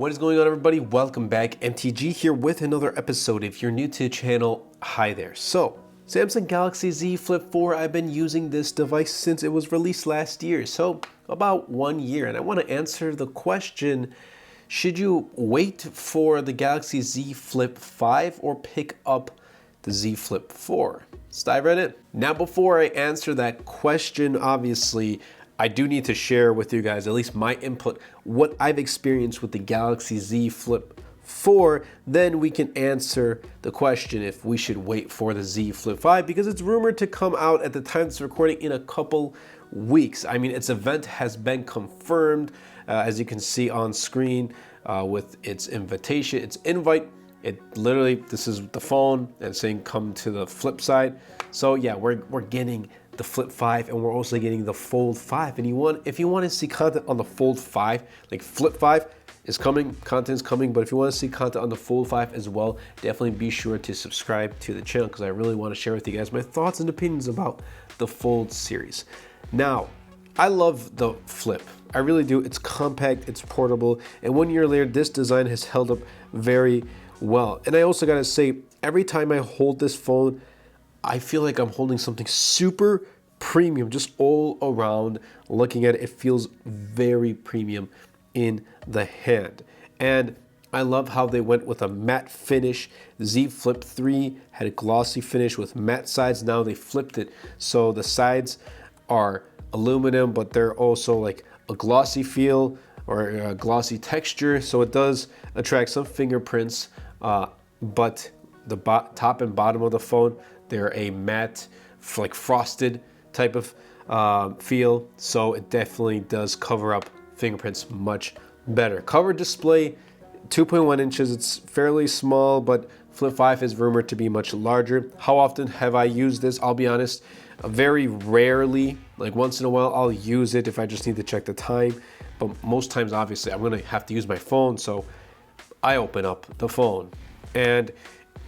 What is going on, everybody? Welcome back. MTG here with another episode. If you're new to the channel, hi there. So, Samsung Galaxy Z Flip 4, I've been using this device since it was released last year, so about 1 year. And I want to answer the question, should you wait for the Galaxy Z Flip 5 or pick up the Z Flip 4? Let's dive right in. Now, before I answer that question, obviously, I do need to share with you guys, at least my input, what I've experienced with the Galaxy Z Flip 4. Then we can answer the question if we should wait for the Z Flip 5, because it's rumored to come out at the time of this recording in a couple weeks. I mean, its event has been confirmed, as you can see on screen with its invitation, its invite. It literally, this is the phone and saying come to the flip side. So yeah, we're getting the Flip 5, and we're also getting the Fold 5. And if you want to see content on the Fold 5, like Flip 5 is coming, content is coming, but if you want to see content on the Fold 5 as well, definitely be sure to subscribe to the channel, because I really want to share with you guys my thoughts and opinions about the Fold series. Now, I love the Flip. I really do. It's compact, it's portable, and 1 year later, this design has held up very well. And I also gotta say, every time I hold this phone, I feel like I'm holding something super premium, just all around. Looking at it, it feels very premium in the hand. And I love how they went with a matte finish. Z Flip 3 had a glossy finish with matte sides. Now they flipped it, so the sides are aluminum, but they're also like a glossy feel or a glossy texture. So it does attract some fingerprints, but the top and bottom of the phone, they're a matte, like frosted type of feel, so it definitely does cover up fingerprints much better. Cover display, 2.1 inches, it's fairly small, but Flip 5 is rumored to be much larger. How often have I used this? I'll be honest, very rarely. Like once in a while I'll use it if I just need to check the time, but most times obviously I'm gonna have to use my phone, so I open up the phone. And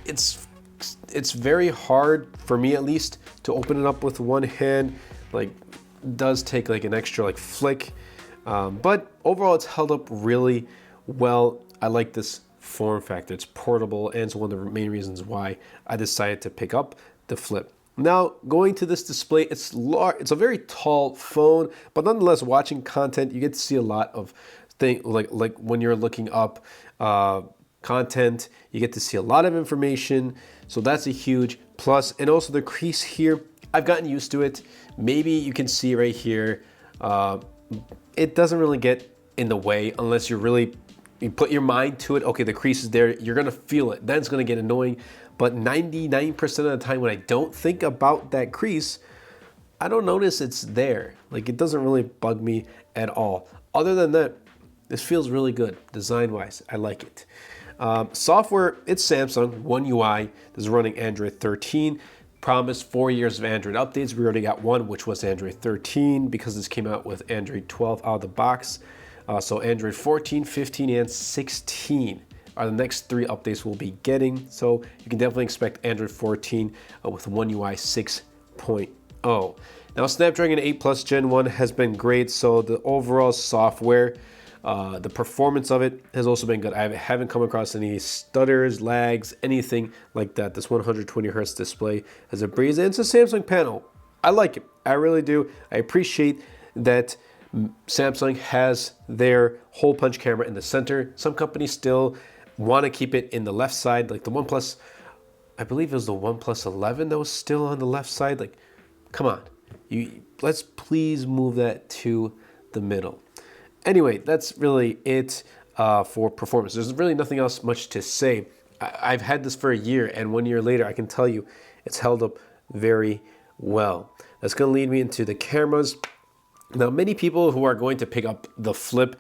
it's very hard, for me at least, to open it up with one hand. Like, it does take like an extra like flick, but overall it's held up really well. I like this form factor. It's portable, and it's one of the main reasons why I decided to pick up the Flip. Now, going to this display, it's large. It's a very tall phone, but nonetheless, watching content, you get to see a lot of things, like when you're looking up content, you get to see a lot of information, so that's a huge plus. And also the crease here, I've gotten used to it. Maybe you can see right here, it doesn't really get in the way unless you put your mind to it. Okay, the crease is there, you're gonna feel it, then it's gonna get annoying. But 99% of the time when I don't think about that crease, I don't notice it's there. Like, it doesn't really bug me at all. Other than that, this feels really good design-wise. I like it. Software, it's Samsung, One UI. This is running Android 13. Promised 4 years of Android updates. We already got one, which was Android 13, because this came out with Android 12 out of the box. So Android 14, 15, and 16 are the next 3 updates we'll be getting. So you can definitely expect Android 14 with One UI 6.0. Now, Snapdragon 8 Plus Gen 1 has been great. So the overall software, the performance of it has also been good. I haven't come across any stutters, lags, anything like that. This 120 Hz display has a breeze, and it's a Samsung panel. I like it. I really do. I appreciate that Samsung has their hole punch camera in the center. Some companies still want to keep it in the left side, like the OnePlus, I believe it was the OnePlus 11 that was still on the left side. Like, come on, let's please move that to the middle. Anyway, that's really it for performance. There's really nothing else much to say. I've had this for a year, and 1 year later, I can tell you it's held up very well. That's going to lead me into the cameras. Now, many people who are going to pick up the Flip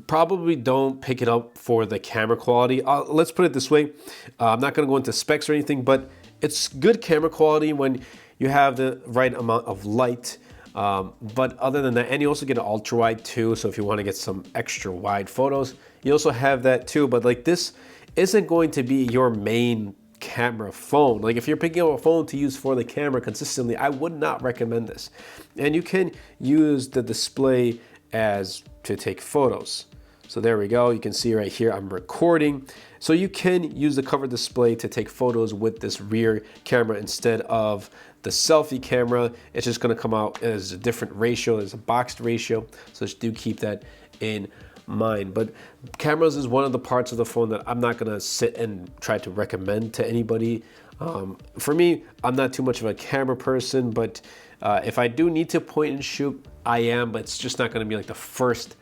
probably don't pick it up for the camera quality. Let's put it this way. I'm not going to go into specs or anything, but it's good camera quality when you have the right amount of light. But other than that, and you also get an ultra wide too, so if you want to get some extra wide photos, you also have that too. But like, this isn't going to be your main camera phone. Like, if you're picking up a phone to use for the camera consistently, I would not recommend this. And you can use the display as to take photos. So there we go. You can see right here I'm recording. So you can use the cover display to take photos with this rear camera instead of the selfie camera. It's just going to come out as a different ratio, as a boxed ratio. So just do keep that in mind. But cameras is one of the parts of the phone that I'm not going to sit and try to recommend to anybody. For me, I'm not too much of a camera person, but if I do need to point and shoot, I am, but it's just not going to be like the first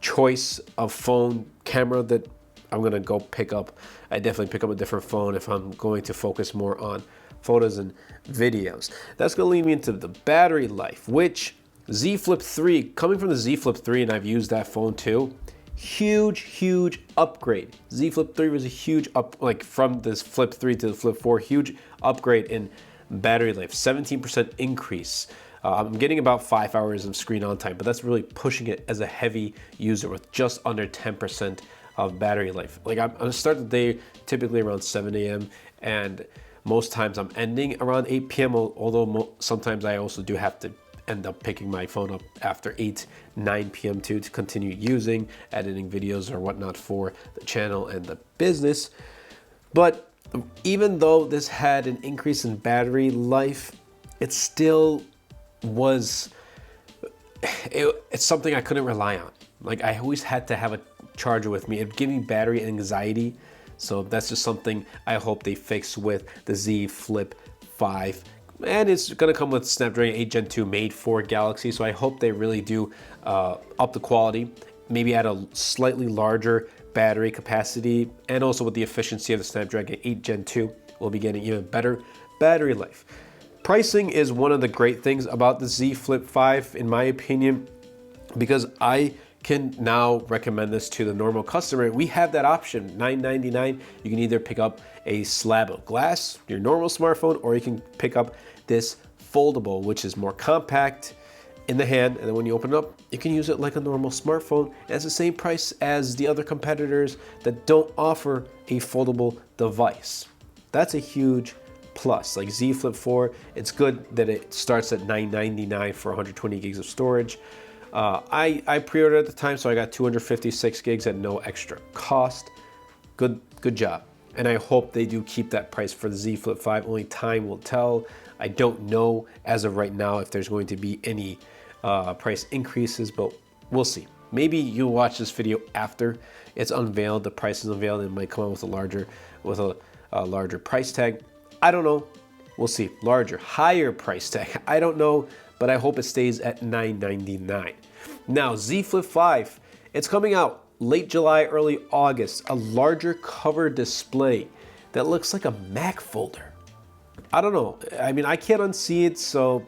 choice of phone camera that I'm gonna go pick up. I definitely pick up a different phone if I'm going to focus more on photos and videos. That's gonna lead me into the battery life, which Z Flip 3, coming from the Z Flip 3, and I've used that phone too, huge upgrade. Z Flip 3 was a huge like from this Flip 3 to the Flip 4, huge upgrade in battery life, 17% increase. I'm getting about 5 hours of screen on time, but that's really pushing it as a heavy user with just under 10% of battery life. Like I'm gonna start the day typically around 7 a.m. and most times I'm ending around 8 p.m. Although sometimes I also do have to end up picking my phone up after 9 p.m. to continue using, editing videos or whatnot for the channel and the business. But even though this had an increase in battery life, it still was, it's something I couldn't rely on. Like I always had to have a charger with me. It gave me battery anxiety. So that's just something I hope they fix with the Z Flip 5. And it's gonna come with Snapdragon 8 Gen 2 made for Galaxy. So I hope they really do up the quality, maybe add a slightly larger battery capacity, and also with the efficiency of the Snapdragon 8 Gen 2, we'll be getting even better battery life. Pricing is one of the great things about the Z Flip 5, in my opinion, because I can now recommend this to the normal customer. We have that option, $9.99. You can either pick up a slab of glass, your normal smartphone, or you can pick up this foldable, which is more compact in the hand, and then when you open it up, you can use it like a normal smartphone. It's the same price as the other competitors that don't offer a foldable device. That's a huge plus. Like Z Flip 4, it's good that it starts at $9.99 for 120 gigs of storage. I pre-ordered at the time, so I got 256 gigs at no extra cost. Good job. And I hope they do keep that price for the Z Flip 5. Only time will tell. I don't know as of right now if there's going to be any price increases, but we'll see. Maybe you'll watch this video after it's unveiled, the price is unveiled, and it might come out with a larger price tag. I don't know. We'll see. Higher price tag. I don't know, but I hope it stays at $9.99. Now, Z Flip 5, it's coming out late July, early August. A larger cover display that looks like a Mac folder. I don't know. I mean, I can't unsee it, so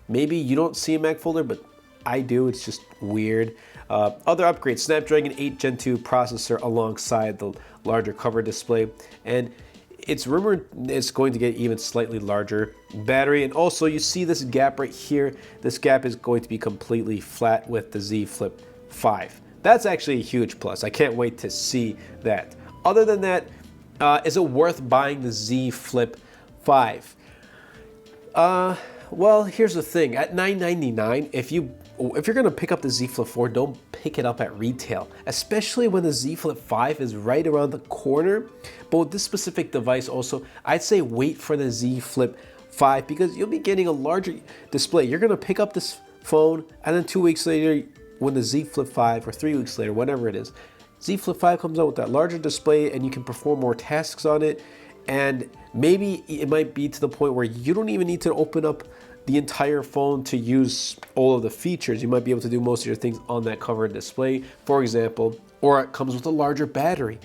maybe you don't see a Mac folder, but I do. It's just weird. Other upgrades, Snapdragon 8 Gen 2 processor alongside the larger cover display, and it's rumored it's going to get even slightly larger battery. And also you see this gap right here. This gap is going to be completely flat with the Z Flip 5. That's actually a huge plus. I can't wait to see that. Other than that, is it worth buying the Z Flip 5? Well, here's the thing. At $9.99, if you're gonna pick up the Z Flip 4, don't pick it up at retail, especially when the Z Flip 5 is right around the corner. But with this specific device also, I'd say wait for the Z Flip 5 because you'll be getting a larger display. You're gonna pick up this phone, and then 2 weeks later, when the Z Flip 5, or 3 weeks later, whatever it is, Z Flip 5 comes out with that larger display and you can perform more tasks on it. And maybe it might be to the point where you don't even need to open up the entire phone to use all of the features. You might be able to do most of your things on that cover display, for example, or it comes with a larger battery.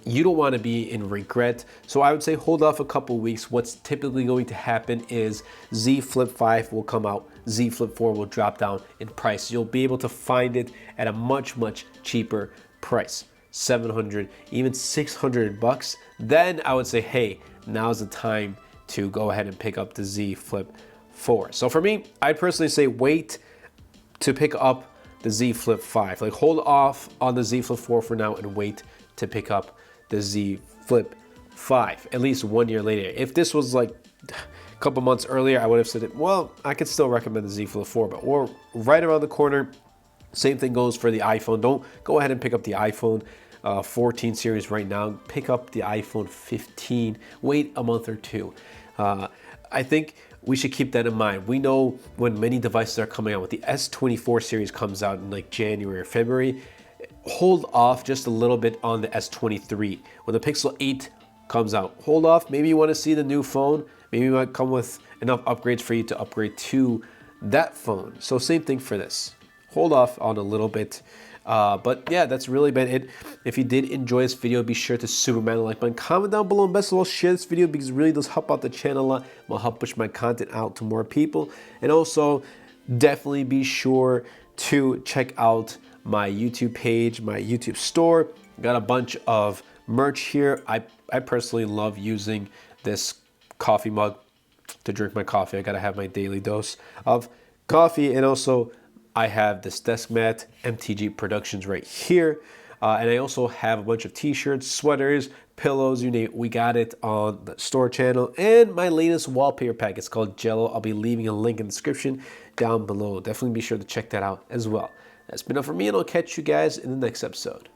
You don't want to be in regret. So I would say hold off a couple weeks. What's typically going to happen is Z Flip 5 will come out, Z Flip 4 will drop down in price. You'll be able to find it at a much cheaper price. 700, even 600 bucks. Then I would say, hey, now's the time to go ahead and pick up the Z Flip 4. So for me, I'd personally say wait to pick up the Z Flip 5. Like hold off on the Z Flip 4 for now and wait to pick up the Z Flip 5 at least 1 year later. If this was like a couple months earlier, I would have said, well, I could still recommend the Z Flip 4, but we're right around the corner. Same thing goes for the iPhone. Don't go ahead and pick up the iPhone 14 series right now. Pick up the iPhone 15. Wait a month or two. I think we should keep that in mind. We know when many devices are coming out, with the S24 series comes out in like January or February, hold off just a little bit on the S23. When the Pixel 8 comes out, hold off. Maybe you want to see the new phone. Maybe it might come with enough upgrades for you to upgrade to that phone. So same thing for this. Hold off on a little bit. But yeah, that's really been it. If you did enjoy this video, be sure to super man the like button, comment down below, and best of all, share this video because it really does help out the channel a lot. Will help push my content out to more people. And also, definitely be sure to check out my YouTube page, my YouTube store. Got a bunch of merch here. I personally love using this coffee mug to drink my coffee. I gotta have my daily dose of coffee. And also, I have this desk mat, MTG Productions right here. And I also have a bunch of t-shirts, sweaters, pillows, you name it. We got it on the store channel. And my latest wallpaper pack, it's called Jello. I'll be leaving a link in the description down below. Definitely be sure to check that out as well. That's been it for me, and I'll catch you guys in the next episode.